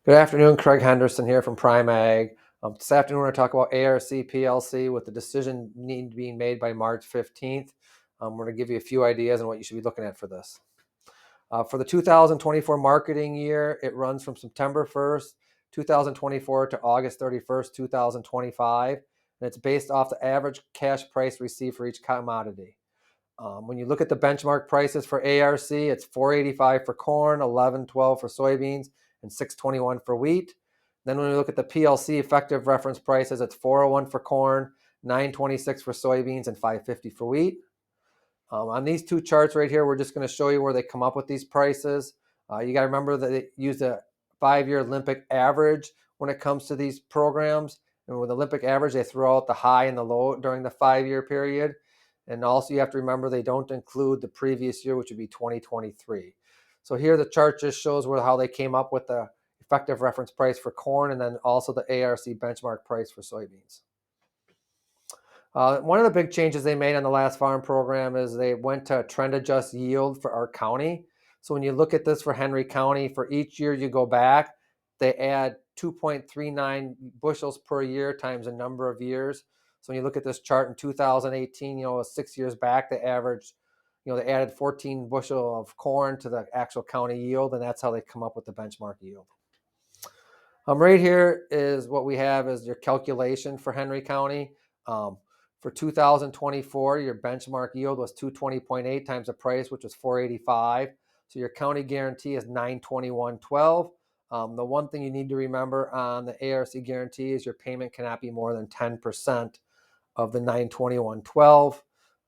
Good afternoon, Craig Henderson here from Prime Ag. This afternoon we're going to talk about ARC PLC with the decision need being made by March 15th. We're going to give you a few ideas on what you should be looking at for this. For the 2024 marketing year, it runs from September 1st, 2024 to August 31st, 2025, and it's based off the average cash price received for each commodity. When you look at the benchmark prices for ARC, it's $4.85 for corn, $11.12 for soybeans, and $6.21 for wheat. Then when we look at the PLC effective reference prices, it's $4.01 for corn, $9.26 for soybeans, and $5.50 for wheat. On these two charts right here, we're just going to show you where they come up with these prices. You got to remember that they use a 5-year Olympic average when it comes to these programs. And with the Olympic average, they throw out the high and the low during the 5-year period. And also you have to remember they don't include the previous year, which would be 2023. So here the chart just shows how they came up with the effective reference price for corn and then also the ARC benchmark price for soybeans. One of the big changes they made on the last farm program is they went to trend adjust yield for our county. So when you look at this for Henry County, for each year you go back, they add 2.39 bushels per year times a number of years. So when you look at this chart in 2018, 6 years back, they averaged, they added 14 bushel of corn to the actual county yield, and that's how they come up with the benchmark yield. Right here is what we have as your calculation for Henry County. For 2024, your benchmark yield was 220.8 times the price, which was 485. So your county guarantee is 921.12. The one thing you need to remember on the ARC guarantee is your payment cannot be more than 10% of the 921.12.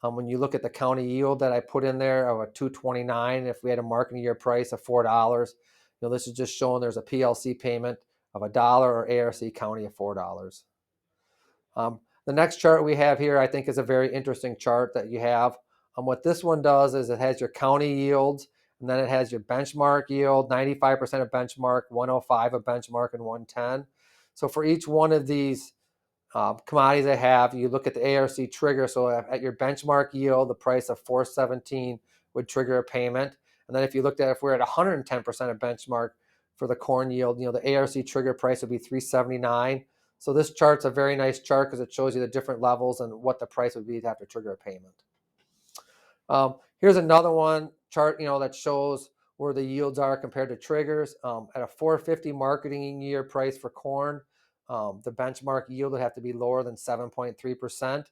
When you look at the county yield that I put in there of a 229, if we had a marketing year price of $4, this is just showing there's a PLC payment of $1 or ARC County of $4. The next chart we have here, I think, is a very interesting chart that you have. What this one does is it has your county yields, and then it has your benchmark yield, 95% of benchmark, 105 of benchmark, and 110. So for each one of these commodities I have, you look at the ARC trigger. So at your benchmark yield, the price of $4.17 would trigger a payment. And then if you looked at if we're at 110% of benchmark for the corn yield, the ARC trigger price would be $3.79. So this chart's a very nice chart because it shows you the different levels and what the price would be to have to trigger a payment. Here's another one chart, that shows where the yields are compared to triggers. At a $4.50 marketing year price for corn, the benchmark yield would have to be lower than 7.3%. And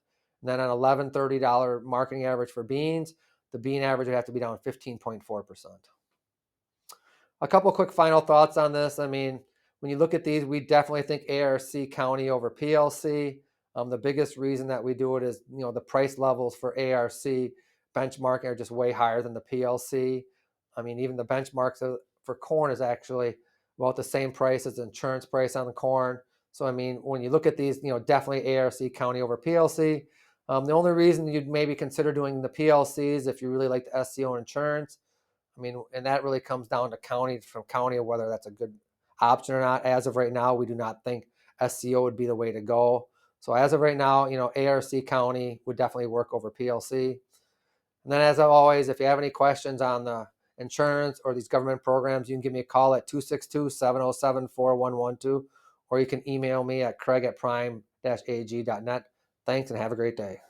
then on $11.30 marketing average for beans, the bean average would have to be down 15.4%. A couple quick final thoughts on this. When you look at these, we definitely think ARC County over PLC. The biggest reason that we do it is, the price levels for ARC benchmarking are just way higher than the PLC. Even the benchmarks for corn is actually about the same price as the insurance price on the corn. So, when you look at these, definitely ARC County over PLC. The only reason you'd maybe consider doing the PLCs if you really like the SCO and insurance. And that really comes down to county from county of whether that's a good option or not. As of right now, we do not think SCO would be the way to go. So as of right now, ARC County would definitely work over PLC. And then as always, if you have any questions on the insurance or these government programs, you can give me a call at 262-707-4112, or you can email me at craig@prime-ag.net. Thanks and have a great day.